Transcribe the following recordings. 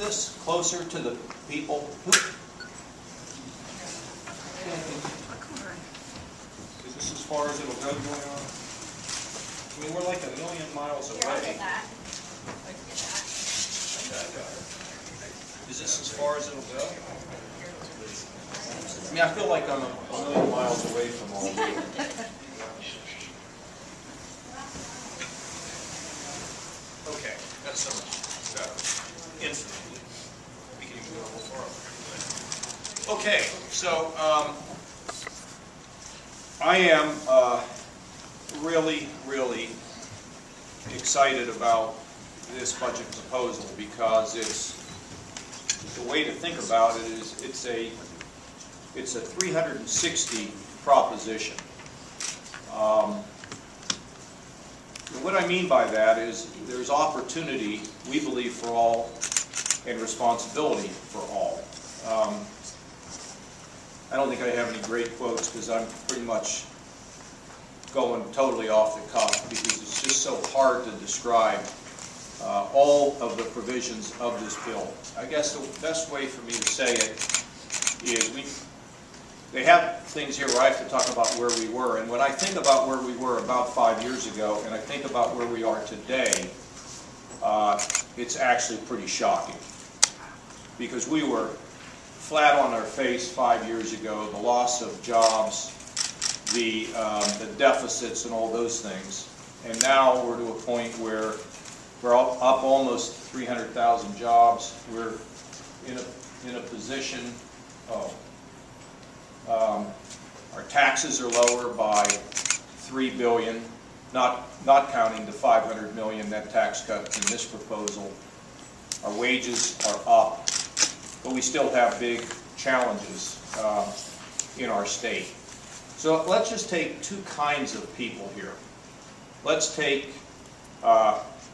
this closer to the people? Is this as far as it'll go going on? I mean, we're like a million miles Here, I'll away. get that. I can get that. Is this as far as it'll go? I mean, I feel like I'm a million miles away from all of you. Okay, that's so much better. Infinitely. We can even go a little farther. Okay, so I am really, really excited about this budget proposal because the way to think about it is it's a 360 proposition. What I mean by that is there's opportunity, we believe, for all and responsibility for all. I don't think I have any great quotes because I'm pretty much going totally off the cuff because it's just so hard to describe all of the provisions of this bill. I guess the best way for me to say it is they have things here where I have to talk about where we were, and when I think about where we were about 5 years ago and I think about where we are today, it's actually pretty shocking because we were flat on our face 5 years ago, the loss of jobs, the deficits and all those things, and now we're to a point where we're up almost 300,000 jobs. We're in a position, our taxes are lower by $3 billion, not counting the $500 million net tax cut in this proposal. Our wages are up, but we still have big challenges in our state. So let's just take two kinds of people here. Let's take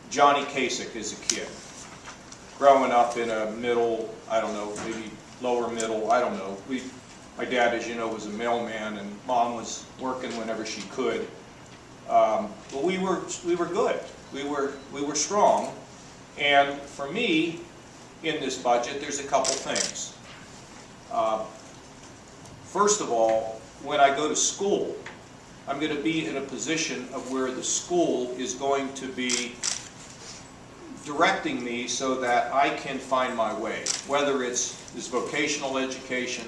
Johnny Kasich as a kid, growing up in a middle, I don't know, maybe lower middle, I don't know. My dad, as you know, was a mailman, and Mom was working whenever she could. But we were good. We were strong. And for me, in this budget, there's a couple things. First of all, when I go to school, I'm going to be in a position of where the school is going to be directing me so that I can find my way, whether it's this vocational education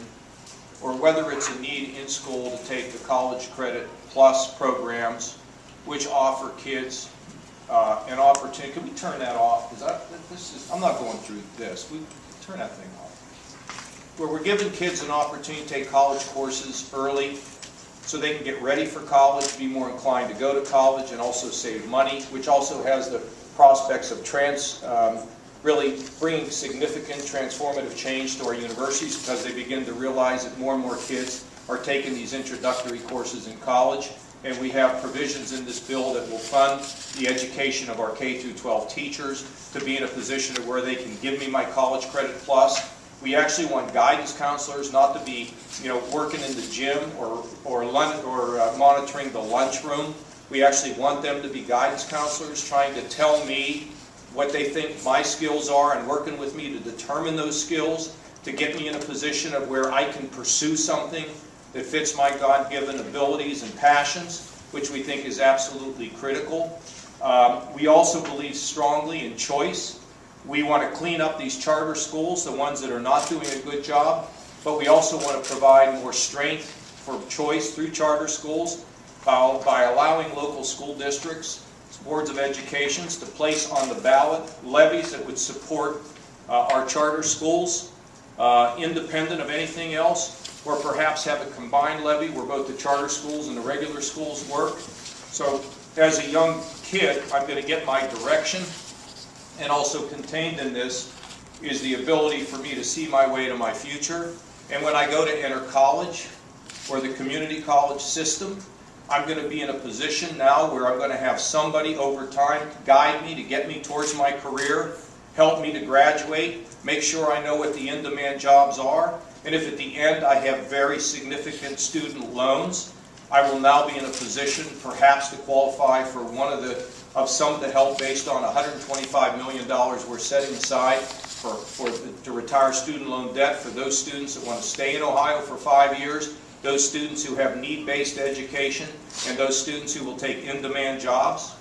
or whether it's a need in school to take the College Credit Plus programs, which offer kids an opportunity. Can we turn that off? Because I'm not going through this. We turn that thing off. Where we're giving kids an opportunity to take college courses early so they can get ready for college, be more inclined to go to college, and also save money, which also has the prospects of really bringing significant transformative change to our universities because they begin to realize that more and more kids are taking these introductory courses in college. And we have provisions in this bill that will fund the education of our K-12 teachers to be in a position of where they can give me my College Credit Plus. We actually want guidance counselors not to be, working in the gym or monitoring the lunchroom. We actually want them to be guidance counselors trying to tell me what they think my skills are and working with me to determine those skills to get me in a position of where I can pursue something that fits my God-given abilities and passions, which we think is absolutely critical. We also believe strongly in choice. We want to clean up these charter schools, the ones that are not doing a good job, but we also want to provide more strength for choice through charter schools by allowing local school districts, boards of education to place on the ballot levies that would support our charter schools, independent of anything else, or perhaps have a combined levy where both the charter schools and the regular schools work. So as a young kid, I'm going to get my direction, and also contained in this is the ability for me to see my way to my future. And when I go to enter college or the community college system, I'm going to be in a position now where I'm going to have somebody over time guide me to get me towards my career, help me to graduate, make sure I know what the in-demand jobs are, and if at the end I have very significant student loans, I will now be in a position perhaps to qualify for some of the help based on $125 million we're setting aside for retire student loan debt for those students that want to stay in Ohio for 5 years, those students who have need-based education, and those students who will take in-demand jobs.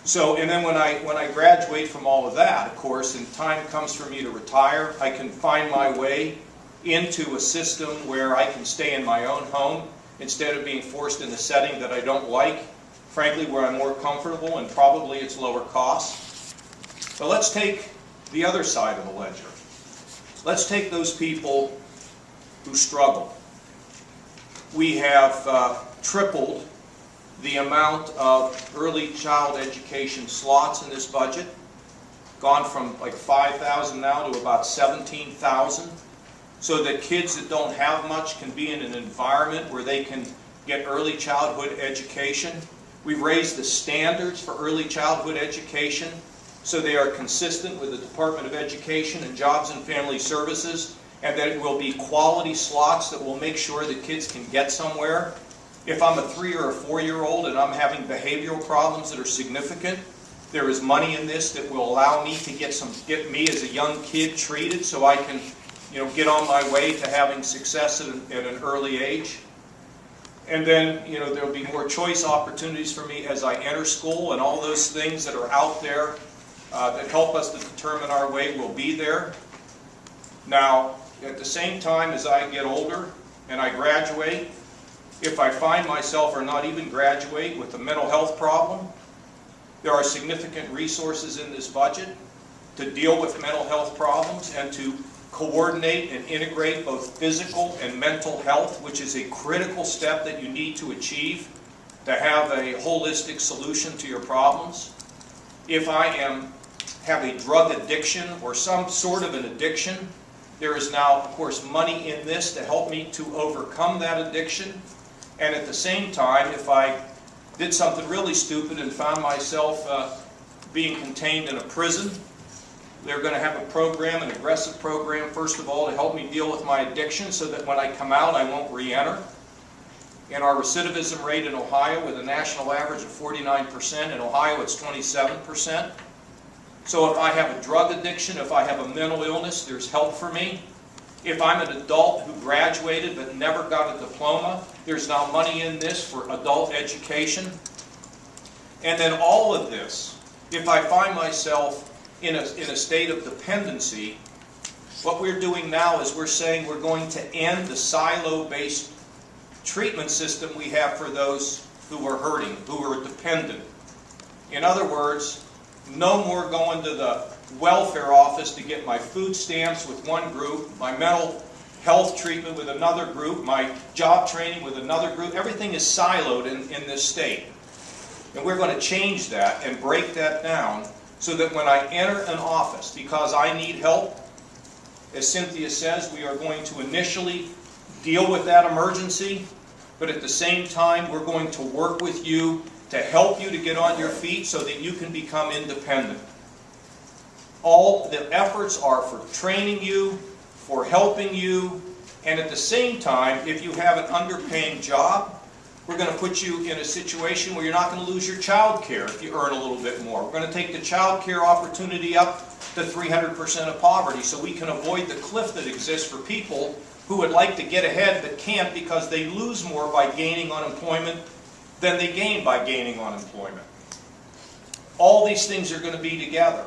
So, and then when I graduate from all of that, of course, and time comes for me to retire, I can find my way into a system where I can stay in my own home instead of being forced in a setting that I don't like, frankly, where I'm more comfortable and probably it's lower cost. But let's take the other side of the ledger. Let's take those people who struggle. We have tripled the amount of early child education slots in this budget, gone from like 5,000 now to about 17,000, so that kids that don't have much can be in an environment where they can get early childhood education. We've raised the standards for early childhood education so they are consistent with the Department of Education and Jobs and Family Services, and that it will be quality slots that will make sure that kids can get somewhere. If I'm a 3 or a 4-year-old and I'm having behavioral problems that are significant, there is money in this that will allow me to get me as a young kid treated so I can, get on my way to having success at an early age. And then, there will be more choice opportunities for me as I enter school, and all those things that are out there that help us to determine our way will be there. Now, at the same time as I get older and I graduate, if I find myself or not even graduate with a mental health problem, there are significant resources in this budget to deal with mental health problems and to coordinate and integrate both physical and mental health, which is a critical step that you need to achieve to have a holistic solution to your problems. If I have a drug addiction or some sort of an addiction, there is now, of course, money in this to help me to overcome that addiction. And at the same time, if I did something really stupid and found myself being contained in a prison, they're going to have a program, an aggressive program, first of all, to help me deal with my addiction so that when I come out, I won't re-enter. And our recidivism rate in Ohio, with a national average of 49%, in Ohio it's 27%. So if I have a drug addiction, if I have a mental illness, there's help for me. If I'm an adult who graduated but never got a diploma, there's now money in this for adult education. And then all of this, if I find myself in a state of dependency, what we're doing now is we're saying we're going to end the silo-based treatment system we have for those who are hurting, who are dependent. In other words, no more going to the welfare office to get my food stamps with one group, my mental health treatment with another group, my job training with another group. Everything is siloed in this state. And we're going to change that and break that down so that when I enter an office, because I need help, as Cynthia says, we are going to initially deal with that emergency, but at the same time we're going to work with you to help you to get on your feet so that you can become independent. All the efforts are for training you, for helping you, and at the same time, if you have an underpaying job, we're going to put you in a situation where you're not going to lose your child care if you earn a little bit more. We're going to take the child care opportunity up to 300% of poverty so we can avoid the cliff that exists for people who would like to get ahead but can't because they lose more by gaining unemployment than they gain by gaining unemployment. All these things are going to be together.